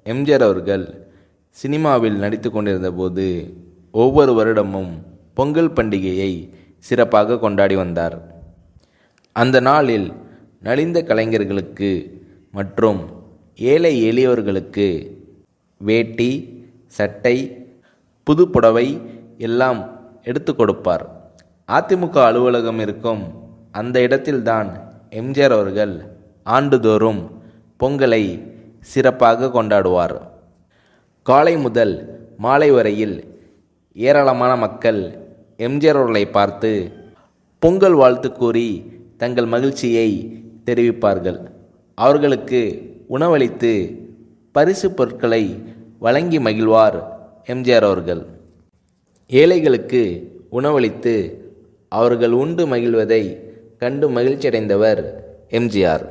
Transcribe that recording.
எம்ஜிஆர் அவர்கள் சினிமாவில் நடித்து கொண்டிருந்த போது ஒவ்வொரு வருடமும் பொங்கல் பண்டிகையை சிறப்பாக கொண்டாடி வந்தார். அந்த நாளில் நலிந்த கலைஞர்களுக்கு மற்றும் ஏழை எளியவர்களுக்கு வேட்டி, சட்டை, புது புடவை எல்லாம் எடுத்து கொடுப்பார். அதிமுக அலுவலகம் இருக்கும் அந்த இடத்தில்தான் எம்ஜிஆர் அவர்கள் ஆண்டுதோறும் பொங்கலை சிறப்பாக கொண்டாடுவார். காலை முதல் மாலை வரையில் ஏராளமான மக்கள் எம்ஜிஆர் அவர்களை பார்த்து பொங்கல் வாழ்த்து கூறி தங்கள் மகிழ்ச்சியை தெரிவிப்பார்கள். அவர்களுக்கு உணவளித்து பரிசு பொருட்களை வழங்கி மகிழ்வார் எம்ஜிஆர் அவர்கள். ஏழைகளுக்கு உணவளித்து அவர்கள் உண்டு மகிழ்வதை கண்டு மகிழ்ச்சியடைந்தவர் எம்ஜிஆர்.